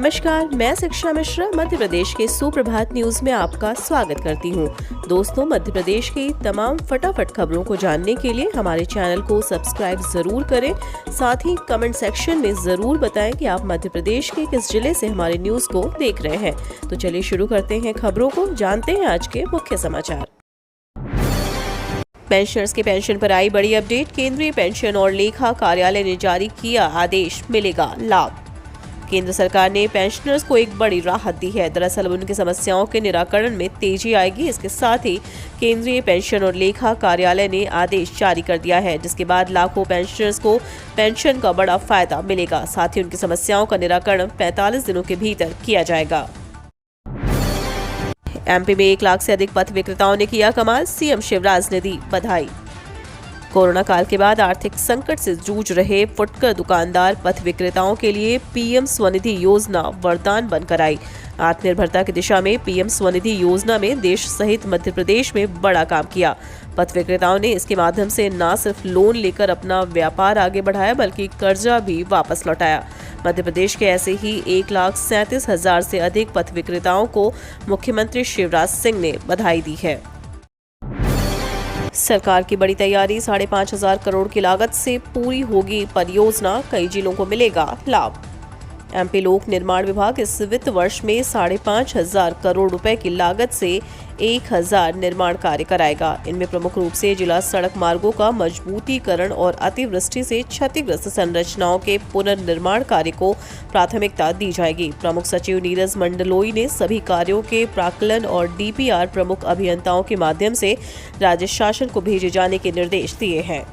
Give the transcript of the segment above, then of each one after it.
नमस्कार, मैं शिक्षा मिश्रा मध्य प्रदेश के सुप्रभात न्यूज में आपका स्वागत करती हूँ। दोस्तों, मध्य प्रदेश की तमाम फटाफट खबरों को जानने के लिए हमारे चैनल को सब्सक्राइब जरूर करें। साथ ही कमेंट सेक्शन में जरूर बताएं कि आप मध्य प्रदेश के किस जिले से हमारे न्यूज को देख रहे हैं। तो चलिए शुरू करते हैं खबरों को, जानते हैं आज के मुख्य समाचार। पेंशनर्स के पेंशन पर आई बड़ी अपडेट। केंद्रीय पेंशन और लेखा कार्यालय ने जारी किया आदेश, मिलेगा लाभ। केंद्र सरकार ने पेंशनर्स को एक बड़ी राहत दी है। दरअसल उनकी समस्याओं के निराकरण में तेजी आएगी। इसके साथ ही केंद्रीय पेंशन और लेखा कार्यालय ने आदेश जारी कर दिया है, जिसके बाद लाखों पेंशनर्स को पेंशन का बड़ा फायदा मिलेगा। साथ ही उनकी समस्याओं का निराकरण 45 दिनों के भीतर किया जाएगा। एमपी में 1 लाख से अधिक पथ विक्रेताओं ने किया कमाल, सीएम शिवराज ने दी बधाई। कोरोना काल के बाद आर्थिक संकट से जूझ रहे फुटकर दुकानदार पथ विक्रेताओं के लिए पीएम स्वनिधि योजना वरदान बनकर आई। आत्मनिर्भरता की दिशा में पीएम स्वनिधि योजना में देश सहित मध्य प्रदेश में बड़ा काम किया। पथ विक्रेताओं ने इसके माध्यम से न सिर्फ लोन लेकर अपना व्यापार आगे बढ़ाया, बल्कि कर्जा भी वापस लौटाया। मध्य प्रदेश के ऐसे ही 1,37,000 से अधिक पथ विक्रेताओं को मुख्यमंत्री शिवराज सिंह ने बधाई दी है। सरकार की बड़ी तैयारी, 5,500 करोड़ की लागत से पूरी होगी परियोजना, कई जिलों को मिलेगा लाभ। एमपी लोक निर्माण विभाग इस वित्त वर्ष में 5,500 करोड़ रुपए की लागत से 1,000 निर्माण कार्य कराएगा। इनमें प्रमुख रूप से जिला सड़क मार्गों का मजबूतीकरण और अतिवृष्टि से क्षतिग्रस्त संरचनाओं के पुनर्निर्माण कार्य को प्राथमिकता दी जाएगी। प्रमुख सचिव नीरज मंडलोई ने सभी कार्यों के प्राक्कलन और डीपीआर प्रमुख अभियंताओं के माध्यम से राज्य शासन को भेजे जाने के निर्देश दिए हैं।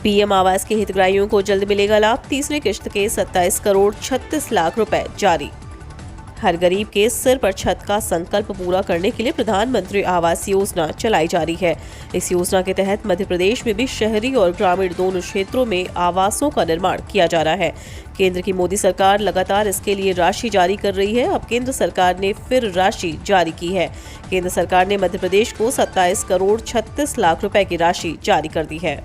पीएम आवास के हितग्राहियों को जल्द मिलेगा लाभ, तीसरी किश्त के 27 करोड़ 36 लाख रुपए जारी। हर गरीब के सिर पर छत का संकल्प पूरा करने के लिए प्रधानमंत्री आवास योजना चलाई जा रही है। इस योजना के तहत मध्य प्रदेश में भी शहरी और ग्रामीण दोनों क्षेत्रों में आवासों का निर्माण किया जा रहा है। केंद्र की मोदी सरकार लगातार इसके लिए राशि जारी कर रही है। अब केंद्र सरकार ने फिर राशि जारी की है। केंद्र सरकार ने मध्य प्रदेश को 27 करोड़ 36 लाख रुपए की राशि जारी कर दी है।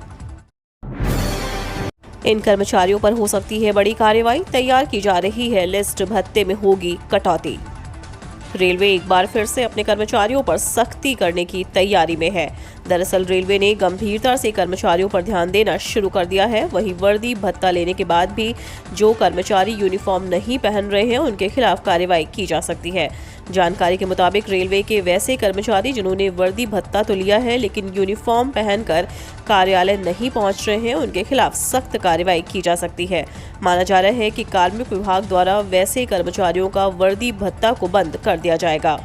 इन कर्मचारियों पर हो सकती है बड़ी कार्रवाई, तैयार की जा रही है लिस्ट, भत्ते में होगी कटौती। रेलवे एक बार फिर से अपने कर्मचारियों पर सख्ती करने की तैयारी में है। दरअसल रेलवे ने गंभीरता से कर्मचारियों पर ध्यान देना शुरू कर दिया है। वहीं वर्दी भत्ता लेने के बाद भी जो कर्मचारी यूनिफॉर्म नहीं पहन रहे हैं, उनके खिलाफ कार्रवाई की जा सकती है। जानकारी के मुताबिक रेलवे के वैसे कर्मचारी जिन्होंने वर्दी भत्ता तो लिया है लेकिन यूनिफॉर्म पहनकर कार्यालय नहीं पहुंच रहे हैं, उनके खिलाफ सख्त कार्रवाई की जा सकती है। माना जा रहा है कि कार्मिक विभाग द्वारा वैसे कर्मचारियों का वर्दी भत्ता को बंद कर दिया जाएगा।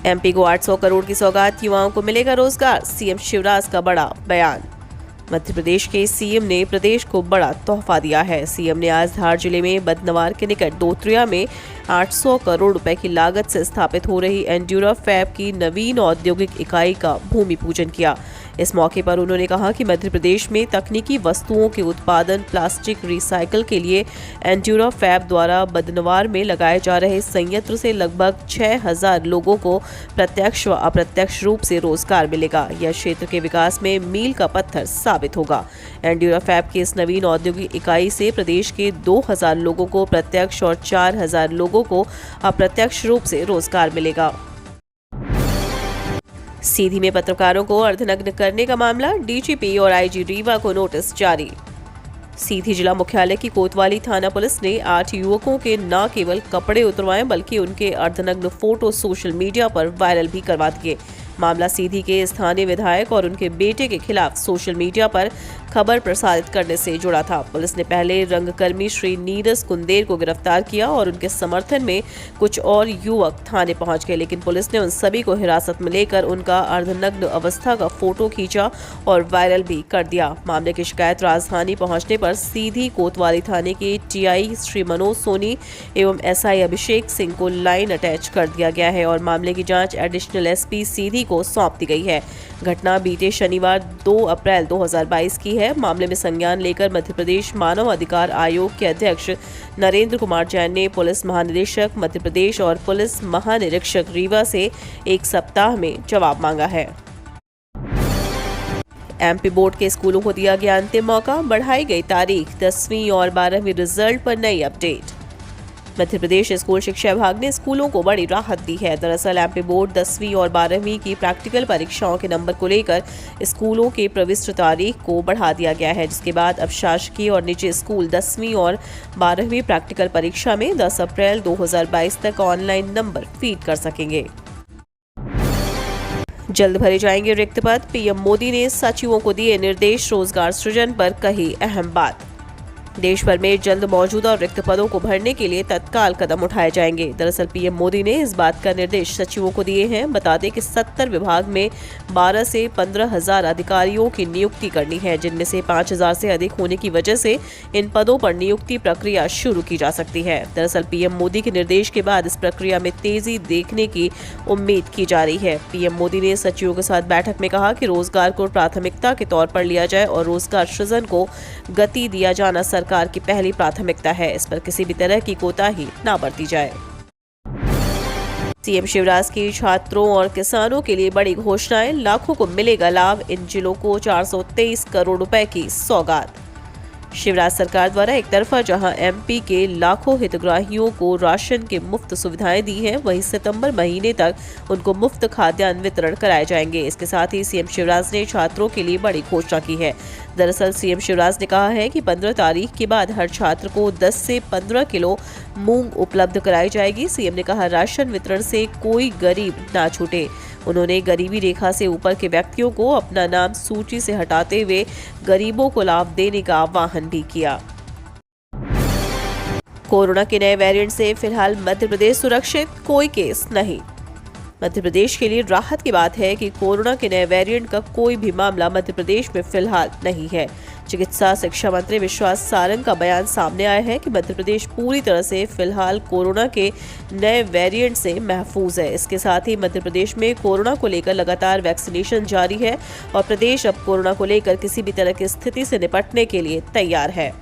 एमपी को 800 करोड़ की सौगात, युवाओं को मिलेगा रोजगार, सीएम शिवराज का बड़ा बयान। मध्य प्रदेश के सीएम ने प्रदेश को बड़ा तोहफा दिया है। सीएम ने आज धार जिले में बदनवार के निकट दोत्रिया में 800 करोड़ रुपए की लागत से स्थापित हो रही एंड्यूरा फैब की नवीन औद्योगिक इकाई का भूमि पूजन किया। इस मौके पर उन्होंने कहा कि मध्य प्रदेश में तकनीकी वस्तुओं के उत्पादन, प्लास्टिक रिसाइकल के लिए एंड्यूरा फैब द्वारा बदनवार में लगाए जा रहे संयंत्र से लगभग 6,000 लोगों को प्रत्यक्ष व अप्रत्यक्ष रूप से रोजगार मिलेगा। यह क्षेत्र के विकास में मील का पत्थर साबित होगा। एंड्यूरा फैब की इस नवीन औद्योगिक इकाई से प्रदेश के 2,000 लोगों को प्रत्यक्ष और 4,000 लोगों को अप्रत्यक्ष रूप से रोजगार मिलेगा। सीधी में पत्रकारों को अर्धनग्न करने का मामला, डीजीपी और आईजी रीवा को नोटिस जारी। सीधी जिला मुख्यालय की कोतवाली थाना पुलिस ने 8 युवकों के न केवल कपड़े उतरवाए बल्कि उनके अर्धनग्न फोटो सोशल मीडिया पर वायरल भी करवा दिए। मामला सीधी के स्थानीय विधायक और उनके बेटे के खिलाफ सोशल मीडिया पर खबर प्रसारित करने से जुड़ा था। पुलिस ने पहले रंगकर्मी श्री नीरज कुंदेर को गिरफ्तार किया और उनके समर्थन में कुछ और युवक थाने पहुंच गए, लेकिन पुलिस ने उन सभी को हिरासत में लेकर उनका अर्धनग्न अवस्था का फोटो खींचा और वायरल भी कर दिया। मामले की शिकायत राजधानी पहुंचने पर सीधी कोतवाली थाने के टीआई श्री मनोज सोनी एवं एसआई अभिषेक सिंह को लाइन अटैच कर दिया गया है और मामले की जांच एडिशनल एसपी सीधी को सौंप दी गई है। घटना बीते शनिवार 2 अप्रैल 2022 की है। मामले में संज्ञान लेकर मध्य प्रदेश मानव अधिकार आयोग के अध्यक्ष नरेंद्र कुमार जैन ने पुलिस महानिदेशक मध्य प्रदेश और पुलिस महानिरीक्षक रीवा से 1 सप्ताह में जवाब मांगा है। एमपी बोर्ड के स्कूलों को दिया गया अंतिम मौका, बढ़ाई गई तारीख। 10वीं और 12वीं रिजल्ट पर नई अपडेट। मध्य प्रदेश स्कूल शिक्षा विभाग ने स्कूलों को बड़ी राहत दी है। दरअसल एमपी बोर्ड 10वीं और 12वीं की प्रैक्टिकल परीक्षाओं के नंबर को लेकर स्कूलों के प्रविष्ट तारीख को बढ़ा दिया गया है, जिसके बाद अब शासकीय और निजी स्कूल 10वीं और 12वीं प्रैक्टिकल परीक्षा में 10 अप्रैल 2022 तक ऑनलाइन नंबर फीड कर सकेंगे। जल्द भरे जाएंगे रिक्त पद। पीएम मोदी ने सचिवों को दिए निर्देश, रोजगार सृजन पर कही अहम बात। देश भर में जल्द मौजूदा रिक्त पदों को भरने के लिए तत्काल कदम उठाए जाएंगे। दरअसल पीएम मोदी ने इस बात का निर्देश सचिवों को दिए हैं। बता दें कि 70 विभाग में 12 से 15,000 अधिकारियों की नियुक्ति करनी है, जिनमें से 5,000 से अधिक होने की वजह से इन पदों पर नियुक्ति प्रक्रिया शुरू की जा सकती है। दरअसल पीएम मोदी के निर्देश के बाद इस प्रक्रिया में तेजी देखने की उम्मीद की जा रही है। पीएम मोदी ने सचिवों के साथ बैठक में कहा कि रोजगार को प्राथमिकता के तौर पर लिया जाए और रोजगार सृजन को गति दिया जाना सरकार की पहली प्राथमिकता है। इस पर किसी भी तरह की कोताही ना बरती जाए। सीएम शिवराज की छात्रों और किसानों के लिए बड़ी घोषणाएं, लाखों को मिलेगा लाभ। इन जिलों को 423 करोड़ रुपए की सौगात। शिवराज सरकार द्वारा एक तरफा जहां एमपी के लाखों हितग्राहियों को राशन की मुफ्त सुविधाएं दी हैं, वहीं सितंबर महीने तक उनको मुफ्त खाद्यान्न वितरण कराए जाएंगे। इसके साथ ही सीएम शिवराज ने छात्रों के लिए बड़ी घोषणा की है। दरअसल सीएम शिवराज ने कहा है कि 15 तारीख के बाद हर छात्र को 10 से 15 किलो मूंग उपलब्ध कराई जाएगी। सीएम ने कहा राशन वितरण से कोई गरीब ना छूटे। उन्होंने गरीबी रेखा से ऊपर के व्यक्तियों को अपना नाम सूची से हटाते हुए गरीबों को लाभ देने का आह्वान भी किया। कोरोना के नए वेरिएंट से फिलहाल मध्य प्रदेश सुरक्षित, कोई केस नहीं। मध्य प्रदेश के लिए राहत की बात है कि कोरोना के नए वेरिएंट का कोई भी मामला मध्य प्रदेश में फिलहाल नहीं है। चिकित्सा शिक्षा मंत्री विश्वास सारंग का बयान सामने आया है कि मध्य प्रदेश पूरी तरह से फिलहाल कोरोना के नए वेरिएंट से महफूज है। इसके साथ ही मध्य प्रदेश में कोरोना को लेकर लगातार वैक्सीनेशन जारी है और प्रदेश अब कोरोना को लेकर किसी भी तरह की स्थिति से निपटने के लिए तैयार है।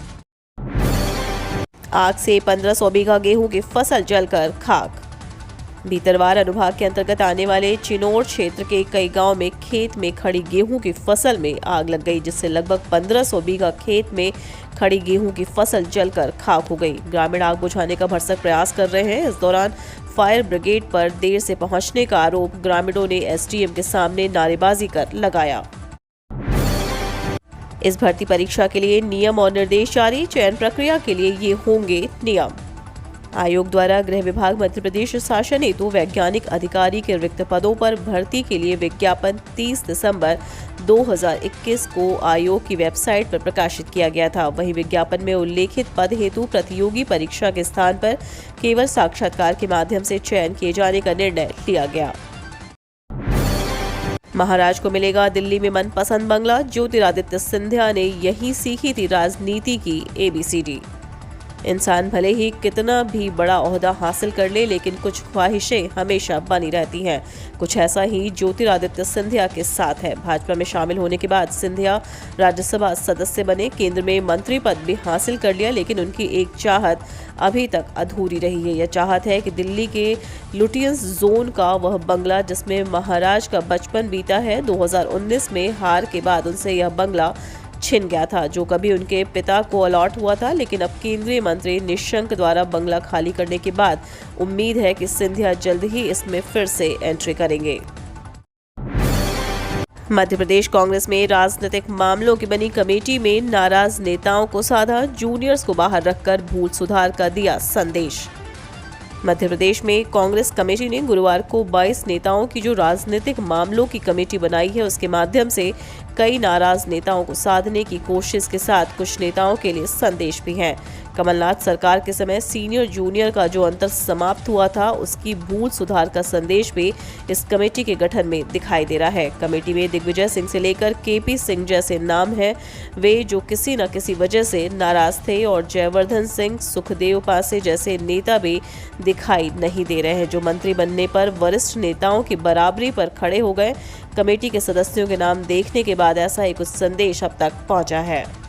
आग से 1500 बीघा गेहूं की फसल जलकर खाक। भीतरवार अनुभाग के अंतर्गत आने वाले चिनोर क्षेत्र के कई गांव में खेत में खड़ी गेहूं की फसल में आग लग गई, जिससे लगभग 1500 बीघा खेत में खड़ी गेहूं की फसल जलकर खाक हो गई। ग्रामीण आग बुझाने का भरसक प्रयास कर रहे हैं। इस दौरान फायर ब्रिगेड पर देर से पहुंचने का आरोप ग्रामीणों ने एसडीएम के सामने नारेबाजी कर लगाया। इस भर्ती परीक्षा के लिए नियम और निर्देश जारी। चयन प्रक्रिया के लिए ये होंगे नियम। आयोग द्वारा गृह विभाग मध्य प्रदेश शासन हेतु वैज्ञानिक अधिकारी के रिक्त पदों पर भर्ती के लिए विज्ञापन 30 दिसंबर 2021 को आयोग की वेबसाइट पर प्रकाशित किया गया था। वहीं विज्ञापन में उल्लेखित पद हेतु प्रतियोगी परीक्षा के स्थान पर केवल साक्षात्कार के माध्यम से चयन किए जाने का निर्णय लिया गया। महाराज को मिलेगा दिल्ली में मनपसंद बंगला। ज्योतिरादित्य सिंधिया ने यही सीखी थी राजनीति की ABCD। इंसान भले ही कितना भी बड़ा ओहदा हासिल कर ले, लेकिन कुछ ख्वाहिशें हमेशा बनी रहती हैं। कुछ ऐसा ही ज्योतिरादित्य सिंधिया के साथ है। भाजपा में शामिल होने के बाद सिंधिया राज्यसभा सदस्य बने, केंद्र में मंत्री पद भी हासिल कर लिया, लेकिन उनकी एक चाहत अभी तक अधूरी रही है। यह चाहत है कि दिल्ली के लुटियंस जोन का वह बंगला जिसमें महाराज का बचपन बीता है, 2019 में हार के बाद उनसे यह बंगला छिन गया था, जो कभी उनके पिता को अलॉट हुआ था। लेकिन अब केंद्रीय मंत्री निशंक द्वारा बंगला खाली करने के बाद उम्मीद है कि सिंधिया जल्द ही इसमें फिर से एंट्री करेंगे। मध्य प्रदेश कांग्रेस में राजनीतिक मामलों की बनी कमेटी में नाराज नेताओं को साधा। जूनियर्स को बाहर रखकर भूल सुधार का दिया संदेश। मध्य प्रदेश में कांग्रेस कमेटी ने गुरुवार को 22 नेताओं की जो राजनीतिक मामलों की कमेटी बनाई है, उसके माध्यम से कई नाराज नेताओं को साधने की कोशिश के साथ कुछ नेताओं के लिए संदेश भी हैं। कमलनाथ सरकार के समय सीनियर जूनियर का जो अंतर समाप्त हुआ था, उसकी भूल सुधार का संदेश भी इस कमेटी के गठन में दिखाई दे रहा है। कमेटी में दिग्विजय सिंह से लेकर KP सिंह जैसे नाम हैं, वे जो किसी न किसी वजह से नाराज थे, और जयवर्धन सिंह, सुखदेव पासे जैसे नेता भी दिखाई नहीं दे रहे हैं, जो मंत्री बनने पर वरिष्ठ नेताओं की बराबरी पर खड़े हो गए। कमेटी के सदस्यों के नाम देखने के बाद ऐसा ही कुछ संदेश अब तक पहुंचा है।